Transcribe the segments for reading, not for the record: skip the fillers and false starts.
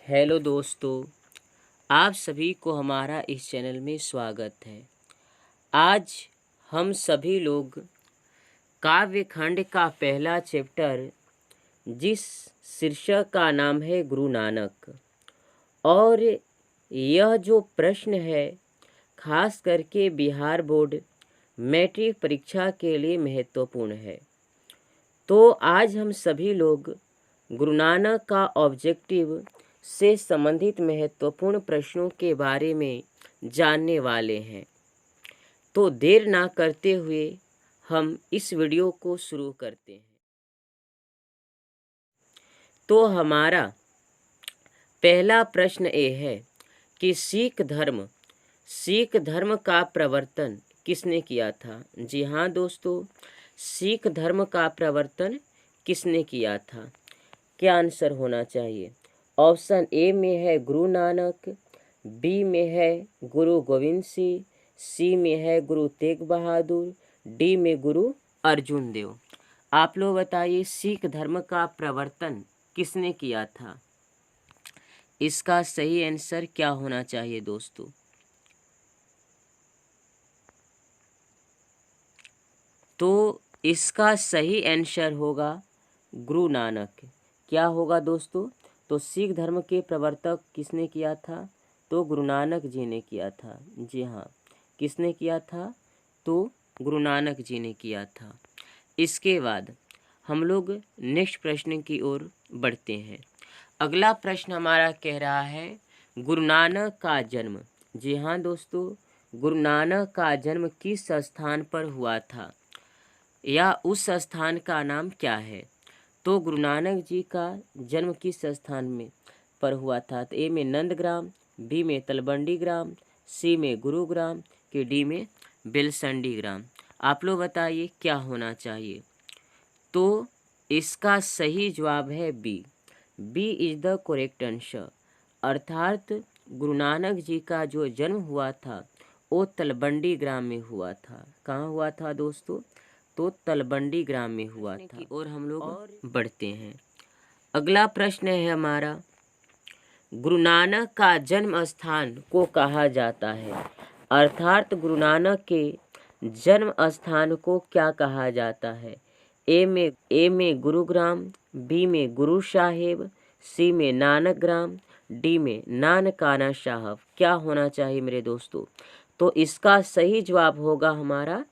Hello दोस्तों, आप सभी को हमारा इस चैनल में स्वागत है। आज हम सभी लोग काव्य खंड का पहला चैप्टर, जिस शीर्षक का नाम है गुरु नानक, और यह जो प्रश्न है खास करके बिहार बोर्ड मैट्रिक परीक्षा के लिए महत्वपूर्ण है। तो आज हम सभी लोग गुरु नानक का ऑब्जेक्टिव से संबंधित महत्वपूर्ण प्रश्नों के बारे में जानने वाले हैं। तो देर ना करते हुए हम इस वीडियो को शुरू करते हैं। तो हमारा पहला प्रश्न ये है कि सिख धर्म का प्रवर्तन किसने किया था। जी हाँ दोस्तों, सिख धर्म का प्रवर्तन किसने किया था? क्या आंसर होना चाहिए? ऑप्शन ए में है गुरु नानक, बी में है गुरु गोविंद सिंह, सी में है गुरु तेग बहादुर, डी में गुरु अर्जुन देव। आप लोग बताइए, सिख धर्म का प्रवर्तन किसने किया था? इसका सही आंसर क्या होना चाहिए दोस्तों? तो इसका सही आंसर होगा गुरु नानक। क्या होगा दोस्तों? तो सिख धर्म के प्रवर्तक किसने किया था? तो गुरु नानक जी ने किया था। जी हाँ, किसने किया था? तो गुरु नानक जी ने किया था। इसके बाद हम लोग नेक्स्ट प्रश्न की ओर बढ़ते हैं। अगला प्रश्न हमारा कह रहा है गुरु नानक का जन्म। जी हाँ दोस्तों, गुरु नानक का जन्म किस स्थान पर हुआ था, या उस स्थान का नाम क्या है? तो गुरु नानक जी का जन्म किस स्थान में पर हुआ था? तो ए में नंदग्राम, बी में तलवंडी ग्राम, सी में गुरुग्राम, के डी में बेलसंडी ग्राम। आप लोग बताइए क्या होना चाहिए? तो इसका सही जवाब है B. B is the correct answer. अर्थात गुरु नानक जी का जो जन्म हुआ था वो तलवंडी ग्राम में हुआ था। कहाँ हुआ था दोस्तों? तो तलवंडी ग्राम में हुआ था। और हम लोग बढ़ते हैं। अगला प्रश्न है हमारा, गुरु नानक का जन्म स्थान को कहा जाता है। अर्थात गुरु नानक के जन्म स्थान को क्या कहा जाता है? ए में गुरुग्राम, बी में गुरु साहेब, सी में नानक ग्राम, डी में नानकाना साहब। क्या होना चाहिए मेरे दोस्तों? तो इसका सही जवाब होगा हमारा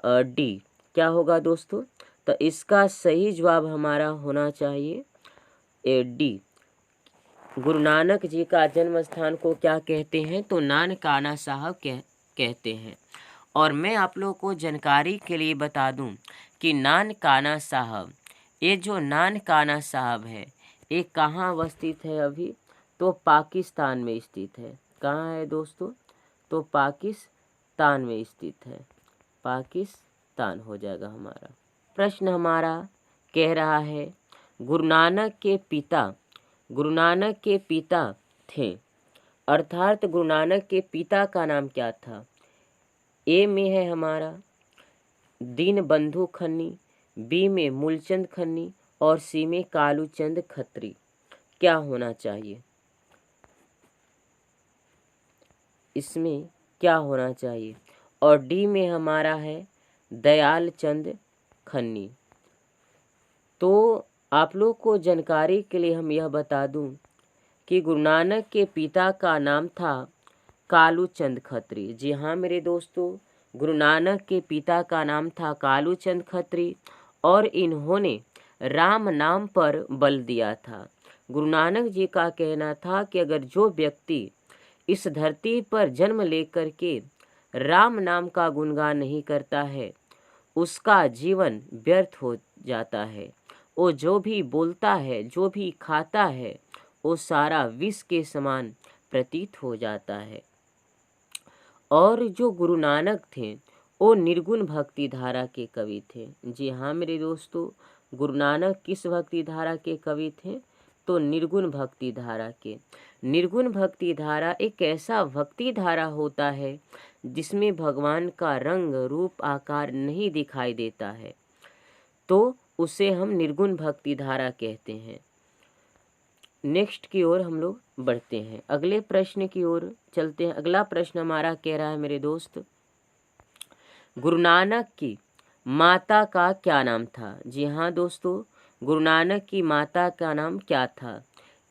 डी। क्या होगा दोस्तों? तो इसका सही जवाब हमारा होना चाहिए ए डी। गुरु नानक जी का जन्म स्थान को क्या कहते हैं? तो नानकाना साहब कहते हैं। और मैं आप लोगों को जानकारी के लिए बता दूं कि नानकाना साहब, ये जो नानकाना साहब है, ये कहाँ अवस्थित है अभी? तो पाकिस्तान में स्थित है। कहाँ है दोस्तों? तो पाकिस्तान में स्थित है। पाकिस्तान हो जाएगा हमारा। प्रश्न हमारा कह रहा है गुरु नानक के पिता थे। अर्थात गुरु नानक के पिता का नाम क्या था? ए में है हमारा दीनबंधु खन्नी, बी में मूलचंद खन्नी, और सी में कालूचंद खत्री। क्या होना चाहिए? इसमें क्या होना चाहिए? और डी में हमारा है दयाल चंद खन्नी। तो आप लोग को जानकारी के लिए हम यह बता दूं कि गुरु नानक के पिता का नाम था कालूचंद खत्री। जी हाँ मेरे दोस्तों, गुरु नानक के पिता का नाम था कालूचंद खत्री, और इन्होंने राम नाम पर बल दिया था। गुरु नानक जी का कहना था कि अगर जो व्यक्ति इस धरती पर जन्म लेकर के राम नाम का गुणगान नहीं करता है, उसका जीवन व्यर्थ हो जाता है। वो जो भी बोलता है, जो भी खाता है, वो सारा विष के समान प्रतीत हो जाता है। और जो गुरु नानक थे वो निर्गुण भक्ति धारा के कवि थे। जी हाँ मेरे दोस्तों, गुरु नानक किस भक्ति धारा के कवि थे? तो निर्गुण भक्ति धारा के। निर्गुण भक्ति धारा एक ऐसा भक्ति धारा होता है जिसमें भगवान का रंग रूप आकार नहीं दिखाई देता है, तो उसे हम निर्गुण भक्ति धारा कहते हैं। नेक्स्ट की ओर हम लोग बढ़ते हैं, अगले प्रश्न की ओर चलते हैं। अगला प्रश्न हमारा कह रहा है मेरे दोस्त, गुरु नानक की माता का क्या नाम था? जी हाँ दोस्तों, गुरु नानक की माता का नाम क्या था?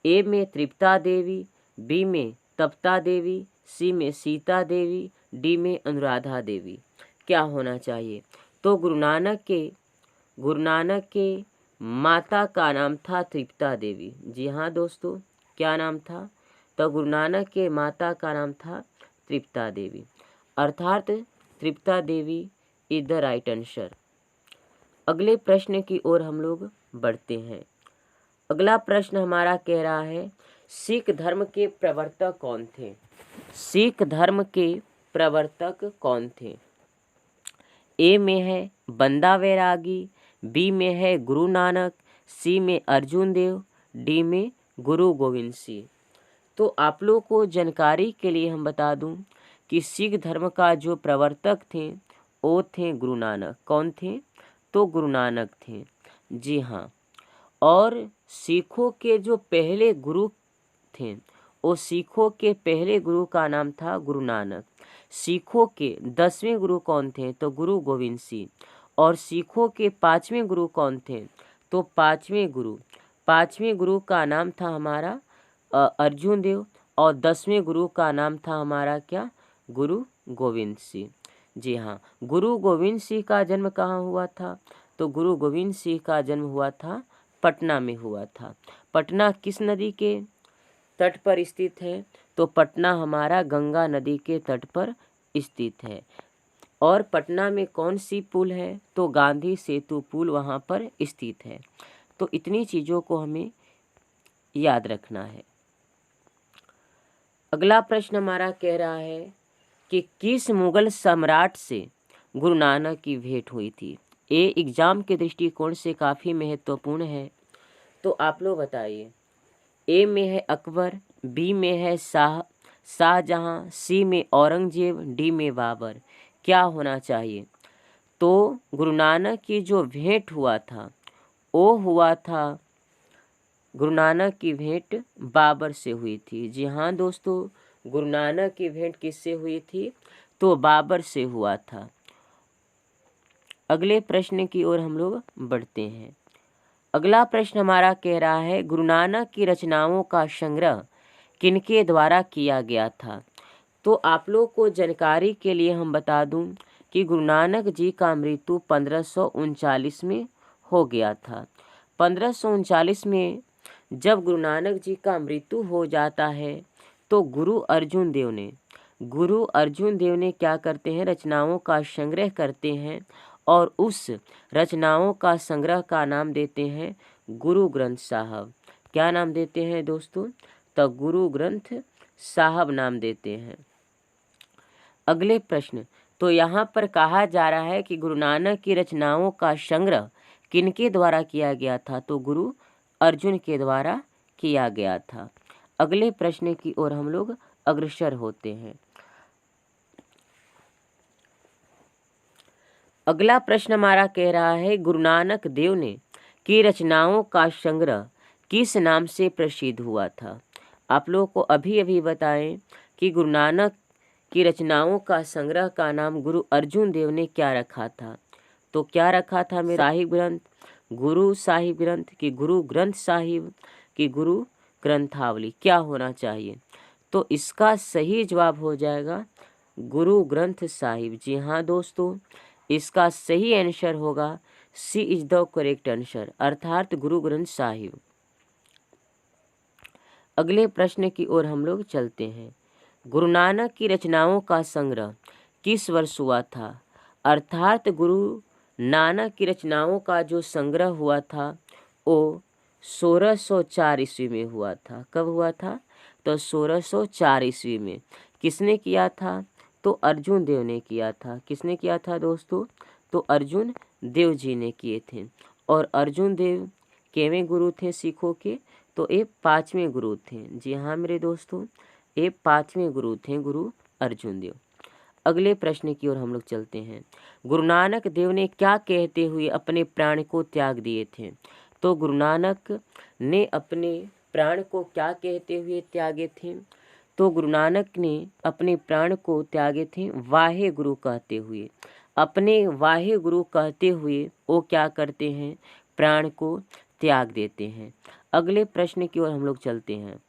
ए में तृप्ता देवी, बी में तप्ता देवी, सी में सीता देवी, डी में अनुराधा देवी। क्या होना चाहिए? तो गुरु नानक के माता का नाम था तृप्ता देवी। जी हाँ दोस्तों, क्या नाम था? तो गुरु नानक के माता का नाम था तृप्ता देवी, अर्थात तृप्ता देवी इज द राइट आंसर। अगले प्रश्न की ओर हम लोग बढ़ते हैं। अगला प्रश्न हमारा कह रहा है, सिख धर्म के प्रवर्तक कौन थे? सिख धर्म के प्रवर्तक कौन थे? ए में है बंदा वैरागी, बी में है गुरु नानक, सी में अर्जुन देव, डी में गुरु गोविंद सिंह। तो आप लोग को जानकारी के लिए हम बता दूं कि सिख धर्म का जो प्रवर्तक थे वो थे गुरु नानक। कौन थे? तो गुरु नानक थे। जी हाँ, और सिखों के जो पहले गुरु थे वो सिखों के पहले गुरु का नाम था गुरु नानक। सिखों के 10वें गुरु कौन थे? तो गुरु गोविंद सिंह। और सिखों के 5वें गुरु कौन थे? तो पाँचवें गुरु का नाम था हमारा अर्जुन देव, और 10वें गुरु का नाम था हमारा क्या? गुरु गोविंद सिंह। जी हाँ, गुरु गोविंद सिंह का जन्म कहाँ हुआ था? तो गुरु गोविंद सिंह का जन्म हुआ था पटना में हुआ था। पटना किस नदी के तट पर स्थित है? तो पटना हमारा गंगा नदी के तट पर स्थित है। और पटना में कौन सी पुल है? तो गांधी सेतु पुल वहाँ पर स्थित है। तो इतनी चीज़ों को हमें याद रखना है। अगला प्रश्न हमारा कह रहा है कि किस मुगल सम्राट से गुरु नानक की भेंट हुई थी? ये एग्जाम के दृष्टिकोण से काफ़ी महत्वपूर्ण है, तो आप लोग बताइए। ए में है अकबर, बी में है शाहजहां, सी में औरंगजेब, डी में बाबर। क्या होना चाहिए? तो गुरु नानक की जो भेंट हुआ था वो हुआ था, गुरु नानक की भेंट बाबर से हुई थी। जी हाँ दोस्तों, गुरु नानक की भेंट किससे हुई थी? तो बाबर से हुआ था। अगले प्रश्न की ओर हम लोग बढ़ते हैं। अगला प्रश्न हमारा कह रहा है, गुरु नानक की रचनाओं का संग्रह किनके द्वारा किया गया था? तो आप लोग को जानकारी के लिए हम बता दूं कि गुरु नानक जी का मृत्यु 1539 में हो गया था। 1539 में जब गुरु नानक जी का मृत्यु हो जाता है तो गुरु अर्जुन देव ने क्या करते हैं? रचनाओं का संग्रह करते हैं, और उस रचनाओं का संग्रह का नाम देते हैं गुरु ग्रंथ साहब। क्या नाम देते हैं दोस्तों? तो गुरु ग्रंथ साहब नाम देते हैं। अगले प्रश्न, तो यहाँ पर कहा जा रहा है कि गुरु नानक की रचनाओं का संग्रह किनके द्वारा किया गया था? तो गुरु अर्जुन के द्वारा किया गया था। अगले प्रश्न की ओर हम लोग अग्रसर होते हैं। अगला प्रश्न हमारा कह रहा है, गुरु नानक देव ने की रचनाओं का संग्रह किस नाम से प्रसिद्ध हुआ था? आप लोगों को अभी अभी बताएं कि गुरु नानक की रचनाओं का संग्रह का नाम गुरु अर्जुन देव ने क्या रखा था? तो क्या रखा था मेरे साहिब ग्रंथ, गुरु साहिब ग्रंथ, कि गुरु ग्रंथ साहिब, कि गुरु ग्रंथावली? क्या होना चाहिए? तो इसका सही जवाब हो जाएगा गुरु ग्रंथ साहिब। जी हाँ दोस्तों, इसका सही आंसर होगा सी इज द करेक्ट आंसर, अर्थात गुरु ग्रंथ साहिब। अगले प्रश्न की ओर हम लोग चलते हैं। गुरु नानक की रचनाओं का संग्रह किस वर्ष हुआ था? अर्थात गुरु नानक की रचनाओं का जो संग्रह हुआ था वो 1604 ईस्वी में हुआ था। कब हुआ था? तो 1604 ईस्वी में। किसने किया था? तो अर्जुन देव ने किया था। किसने किया था दोस्तों? तो अर्जुन देव जी ने किए थे। और अर्जुन देव केवें गुरु थे सिखों के? तो ये 5वें गुरु थे। जी हाँ मेरे दोस्तों, ये 5वें गुरु थे गुरु अर्जुन देव। अगले प्रश्न की ओर हम लोग चलते हैं। गुरु नानक देव ने क्या कहते हुए अपने प्राण को त्याग दिए थे? तो गुरु नानक ने अपने प्राण को क्या कहते हुए त्यागे थे? तो गुरु नानक ने अपने प्राण को त्यागे थे वाहे गुरु कहते हुए। अपने वाहे गुरु कहते हुए वो क्या करते हैं? प्राण को त्याग देते हैं। अगले प्रश्न की ओर हम लोग चलते हैं।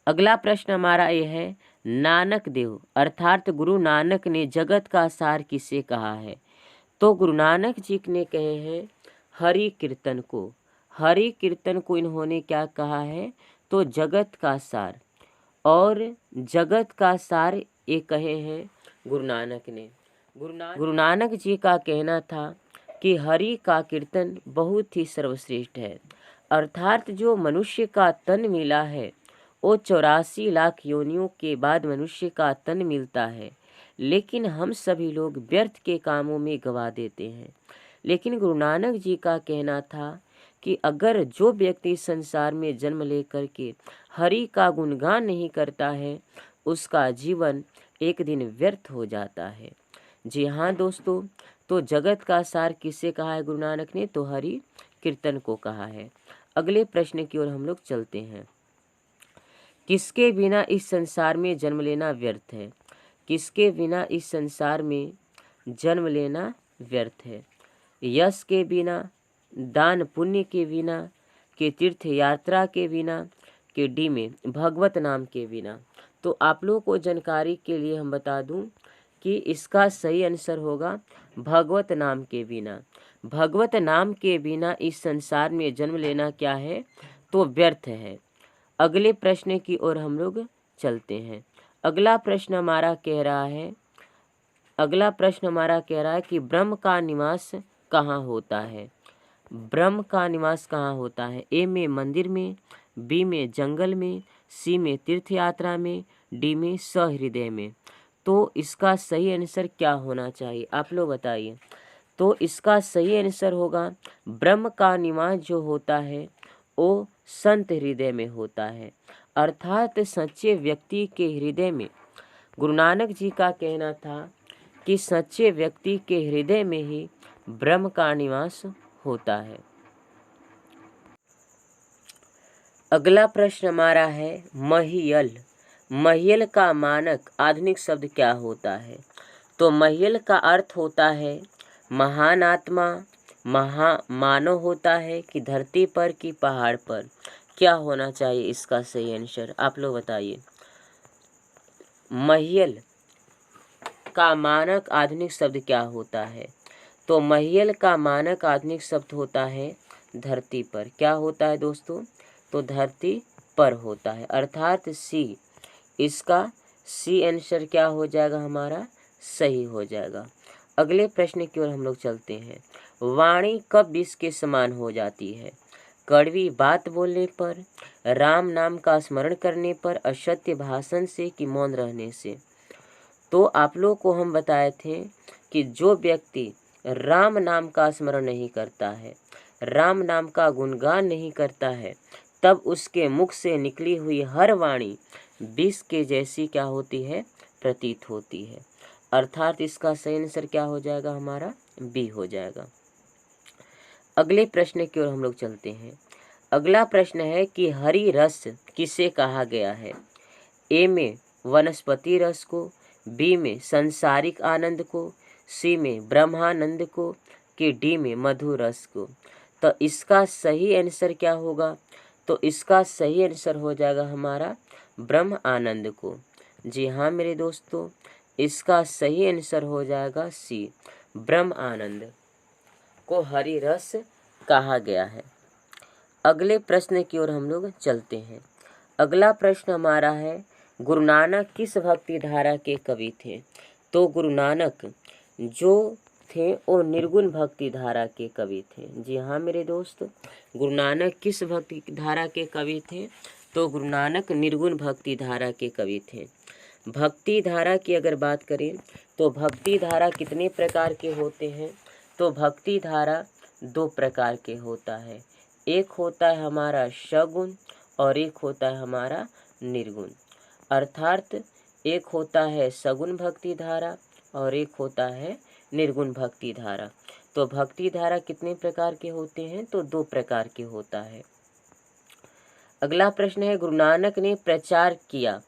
अगला प्रश्न हमारा ये है, नानक देव अर्थात गुरु नानक ने जगत का सार किसे कहा है? तो गुरु नानक जी ने कहे हैं हरि कीर्तन को। हरि कीर्तन को इन्होंने क्या कहा है? तो जगत का सार। और जगत का सार ये कहे हैं गुरु नानक ने। गुरु नानक जी का कहना था कि हरि का कीर्तन बहुत ही सर्वश्रेष्ठ है। अर्थात जो मनुष्य का तन मिला है वो 84 लाख योनियों के बाद मनुष्य का तन मिलता है, लेकिन हम सभी लोग व्यर्थ के कामों में गवा देते हैं। लेकिन गुरु नानक जी का कहना था कि अगर जो व्यक्ति संसार में जन्म लेकर के हरि का गुणगान नहीं करता है उसका जीवन एक दिन व्यर्थ हो जाता है। जी हाँ दोस्तों, तो जगत का सार किसे कहा है गुरु नानक ने? तो हरि कीर्तन को कहा है। अगले प्रश्न की ओर हम लोग चलते हैं। किसके बिना इस संसार में जन्म लेना व्यर्थ है? किसके बिना इस संसार में जन्म लेना व्यर्थ है? यश के बिना, दान पुण्य के बिना, के तीर्थ यात्रा के बिना, के डी में भगवत नाम के बिना। तो आप लोगों को जानकारी के लिए हम बता दूं कि इसका सही आंसर होगा भगवत नाम के बिना। भगवत नाम के बिना इस संसार में जन्म लेना क्या है? तो व्यर्थ है। अगले प्रश्न की ओर हम लोग चलते हैं। अगला प्रश्न हमारा कह रहा है कि ब्रह्म का निवास कहाँ होता है? ब्रह्म का निवास कहाँ होता है? ए में मंदिर में, बी में जंगल में, सी में तीर्थ यात्रा में, डी में सहृदय में। तो इसका सही आंसर क्या होना चाहिए? आप लोग बताइए। तो इसका सही आंसर होगा ब्रह्म का निवास जो होता है वो संत हृदय में होता है। अर्थात सच्चे व्यक्ति के हृदय में, गुरु नानक जी का कहना था कि सच्चे व्यक्ति के हृदय में ही ब्रह्म का निवास होता है। अगला प्रश्न हमारा है महियल। महियल का मानक आधुनिक शब्द क्या होता है? तो महियल का अर्थ होता है महान आत्मा, मानव होता है कि धरती पर कि पहाड़ पर? क्या होना चाहिए इसका सही आंसर? आप लोग बताइए। महियल का मानक आधुनिक शब्द क्या होता है? तो महियल का मानक आधुनिक शब्द होता है धरती पर। क्या होता है दोस्तों? तो धरती पर होता है। अर्थात सी, इसका सी आंसर क्या हो जाएगा? हमारा सही हो जाएगा। अगले प्रश्न की ओर हम लोग चलते हैं। वाणी कब विष के समान हो जाती है? कड़वी बात बोलने पर, राम नाम का स्मरण करने पर, असत्य भाषण से कि मौन रहने से? तो आप लोग को हम बताए थे कि जो व्यक्ति राम नाम का स्मरण नहीं करता है, राम नाम का गुणगान नहीं करता है, तब उसके मुख से निकली हुई हर वाणी विष के जैसी क्या होती है? प्रतीत होती है। अर्थात इसका सही आंसर क्या हो जाएगा? हमारा बी हो जाएगा। अगले प्रश्न की ओर हम लोग चलते हैं। अगला प्रश्न है कि हरि रस किसे कहा गया है? ए में वनस्पति रस को, बी में संसारिक आनंद को, सी में ब्रह्मानंद को, कि डी में मधुर रस को? तो इसका सही आंसर क्या होगा? तो इसका सही आंसर हो जाएगा हमारा ब्रह्म आनंद को। जी हाँ मेरे दोस्तों, इसका सही आंसर हो जाएगा सी, ब्रह्म आनंद को हरि रस कहा गया है। अगले प्रश्न की ओर हम लोग चलते हैं। अगला प्रश्न हमारा है गुरु नानक किस भक्ति धारा के कवि थे? तो गुरु नानक जो थे वो निर्गुण भक्ति धारा के कवि थे। जी हाँ मेरे दोस्त, गुरु नानक किस भक्ति धारा के कवि थे? तो गुरु नानक निर्गुण भक्ति धारा के कवि थे। भक्ति धारा की अगर बात करें तो भक्ति धारा कितने प्रकार के होते हैं? तो भक्ति धारा 2 प्रकार के होता है। एक होता है हमारा सगुण और एक होता है हमारा निर्गुण। अर्थात एक होता है सगुण भक्ति धारा और एक होता है निर्गुण भक्ति धारा। तो भक्ति धारा कितने प्रकार के होते हैं? तो 2 प्रकार के होता है। अगला प्रश्न है, गुरु नानक ने प्रचार किया।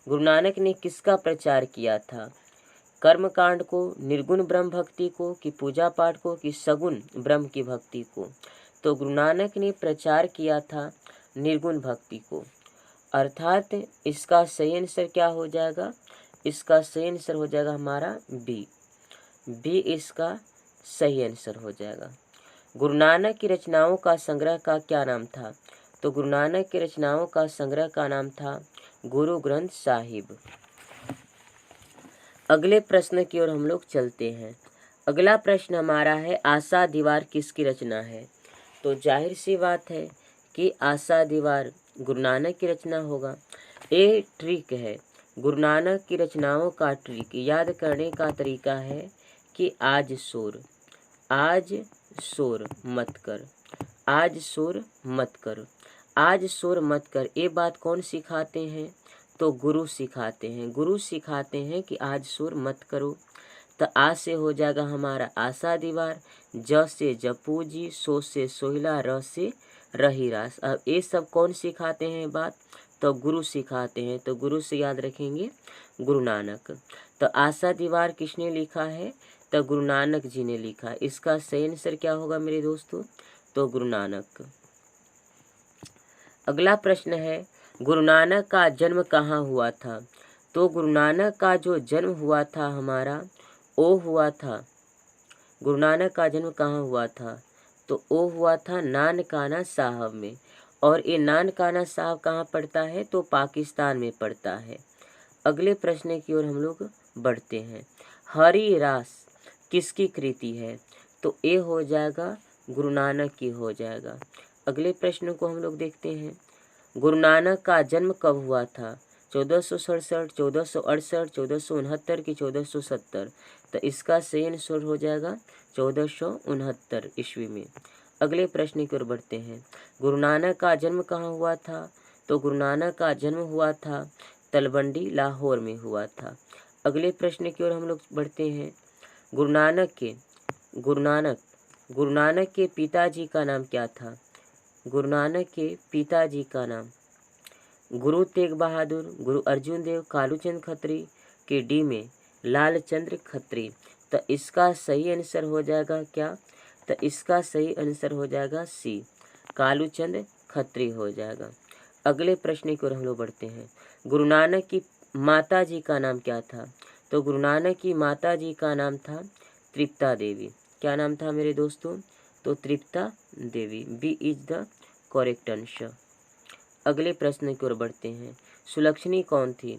गुरु नानक ने किसका प्रचार किया था? कर्मकांड को, निर्गुण ब्रह्म भक्ति को, कि पूजा पाठ को, कि सगुण ब्रह्म की भक्ति को? तो गुरु नानक ने प्रचार किया था निर्गुण भक्ति को, अर्थात इसका सही आंसर क्या हो जाएगा? इसका सही आंसर हो जाएगा हमारा बी। बी इसका सही आंसर हो जाएगा। गुरु नानक की रचनाओं का संग्रह का क्या नाम था? तो गुरु नानक की रचनाओं का संग्रह का नाम था गुरु ग्रंथ साहिब। अगले प्रश्न की ओर हम लोग चलते हैं। अगला प्रश्न हमारा है, आशा दीवार किसकी रचना है? तो जाहिर सी बात है कि आशा दीवार गुरु नानक की रचना होगा। ये ट्रिक है, गुरु नानक की रचनाओं का ट्रिक याद करने का तरीका है कि आज शोर मत कर, आज शोर मत कर, आज शोर मत कर। ये बात कौन सिखाते हैं? तो गुरु सिखाते हैं। गुरु सिखाते हैं कि आज शोर मत करो। तो आ से हो जाएगा हमारा आशा दीवार, ज से जपू जी, सो से सोहिला, र से रही रास। अब ये सब कौन सिखाते हैं बात? तो गुरु सिखाते हैं। तो गुरु से याद रखेंगे गुरु नानक। तो आशा दीवार किसने लिखा है? तो गुरु नानक जी ने लिखा। इसका सही आंसर क्या होगा मेरे दोस्तों? तो गुरु नानक। अगला प्रश्न है, गुरु नानक का जन्म कहाँ हुआ था? तो गुरु नानक का जो जन्म हुआ था हमारा, वो हुआ था, गुरु नानक का जन्म कहाँ हुआ था? तो वो हुआ था नानकाना साहब में। और ये नानकाना साहब कहाँ पड़ता है? तो पाकिस्तान में पड़ता है। अगले प्रश्न की ओर हम लोग बढ़ते हैं। हरि रास किसकी कृति है? तो ये हो जाएगा गुरु नानक की हो जाएगा। अगले प्रश्न को हम लोग देखते हैं। गुरु नानक का जन्म कब हुआ था? 1467, 1468, 1469 की 1470? तो इसका सही आंसर हो जाएगा 1469 ईस्वी में। अगले प्रश्न की ओर बढ़ते हैं। गुरु नानक का जन्म कहाँ हुआ था? तो गुरु नानक का जन्म हुआ था तलवंडी, लाहौर में हुआ था। अगले प्रश्न की ओर हम लोग बढ़ते हैं। गुरु नानक के पिताजी का नाम क्या था? गुरु नानक के पिताजी का नाम गुरु तेग बहादुर, गुरु अर्जुन देव, कालूचंद खत्री के डी में लालचंद्र खत्री? तो इसका सही आंसर हो जाएगा क्या? तो इसका सही आंसर हो जाएगा सी, कालूचंद खत्री हो जाएगा। अगले प्रश्न की ओर हम लोग बढ़ते हैं। गुरु नानक की माता जी का नाम क्या था? तो गुरु नानक की माता जी का नाम था तृप्ता देवी। क्या नाम था मेरे दोस्तों? तो Tripta Devi. B is the correct answer. अगले प्रश्न की ओर बढ़ते हैं। सुलक्षणी कौन थी?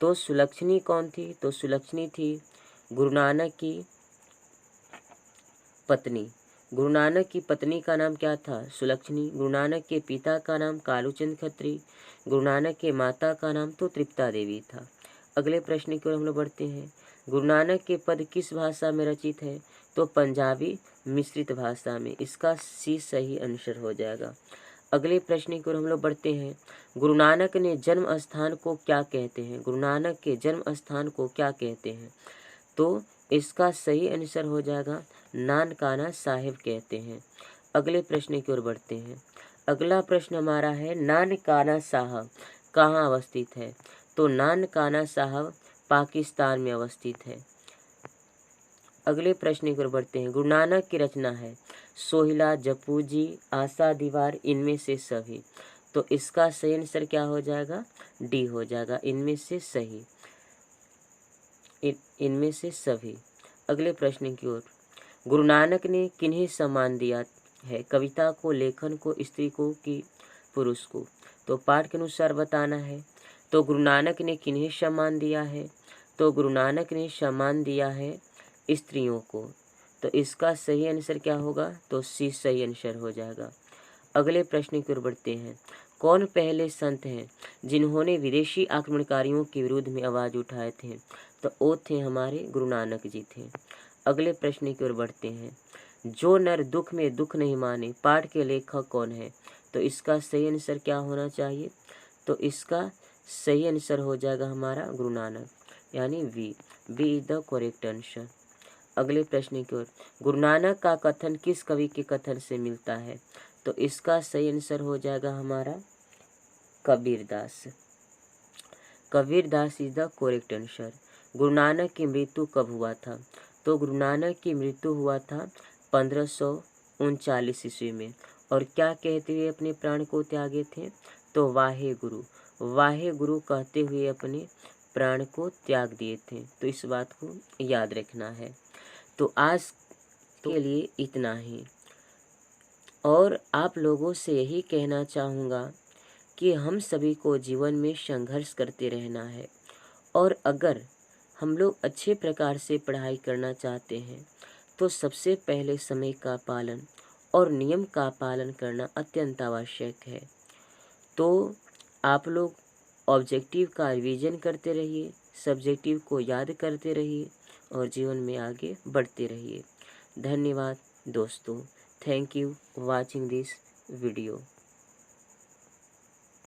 तो सुलक्षणी कौन थी? तो सुलक्षणी थी गुरु नानक की पत्नी। गुरु नानक की पत्नी का नाम क्या था? सुलक्षणी। गुरु नानक के पिता का नाम कालूचंद खत्री। गुरु नानक के माता का नाम तो तृप्ता देवी था। अगले प्रश्न की ओर हम लोग बढ़ते हैं। गुरु नानक के पद किस भाषा में रचित है? तो पंजाबी मिश्रित भाषा में। इसका सी सही आंसर हो जाएगा। अगले प्रश्न की ओर हम लोग बढ़ते हैं। गुरु नानक ने जन्म स्थान को क्या कहते हैं? गुरु नानक के जन्म स्थान को क्या कहते हैं? तो इसका सही आंसर हो जाएगा नानकाना साहिब कहते हैं। अगले प्रश्न की ओर बढ़ते हैं। अगला प्रश्न हमारा है, नानकाना साहब कहाँ अवस्थित है? तो नानकाना साहब पाकिस्तान में अवस्थित है। अगले प्रश्न की ओर बढ़ते हैं। गुरु नानक की रचना है सोहिला, जपू जी, आशा दीवार, इनमें से सभी? तो इसका सही आंसर क्या हो जाएगा? डी हो जाएगा, इनमें से सही, इनमें से सभी। अगले प्रश्न की ओर। गुरु नानक ने किन्हें सम्मान दिया है? कविता को, लेखन को, स्त्री को, कि पुरुष को? तो पाठ के अनुसार बताना है। तो गुरु नानक ने किन्हें सम्मान दिया है? तो गुरु नानक ने सम्मान दिया है स्त्रियों को। तो इसका सही आंसर क्या होगा? तो सी सही आंसर हो जाएगा। अगले प्रश्न की ओर बढ़ते हैं। कौन पहले संत हैं जिन्होंने विदेशी आक्रमणकारियों के विरुद्ध में आवाज़ उठाए थे? तो वो थे हमारे गुरु नानक जी थे। अगले प्रश्न की ओर बढ़ते हैं। जो नर दुख में दुख नहीं माने, पाठ के लेखक कौन है? तो इसका सही आंसर क्या होना चाहिए? तो इसका सही आंसर हो जाएगा हमारा गुरु नानक, यानी B is the correct answer. अगले प्रश्न की ओर। गुरु नानक का कथन किस कवि के कथन से मिलता है? तो इसका सही आंसर हो जाएगा हमारा Kabirdas. Kabirdas is the correct answer. Guru Nanak की मृत्यु कब हुआ था? तो गुरु नानक की मृत्यु हुआ था 1539 ईस्वी में। और क्या कहते हुए अपने प्राण को त्यागे थे? तो वाहे गुरु, वाहे गुरु कहते हुए अपने प्राण को त्याग दिए थे। तो इस बात को याद रखना है। तो आज के लिए इतना ही, और आप लोगों से यही कहना चाहूँगा कि हम सभी को जीवन में संघर्ष करते रहना है। और अगर हम लोग अच्छे प्रकार से पढ़ाई करना चाहते हैं तो सबसे पहले समय का पालन और नियम का पालन करना अत्यंत आवश्यक है। तो आप लोग ऑब्जेक्टिव का रिवीजन करते रहिए, सब्जेक्टिव को याद करते रहिए और जीवन में आगे बढ़ते रहिए। धन्यवाद दोस्तों। Thank you watching this video.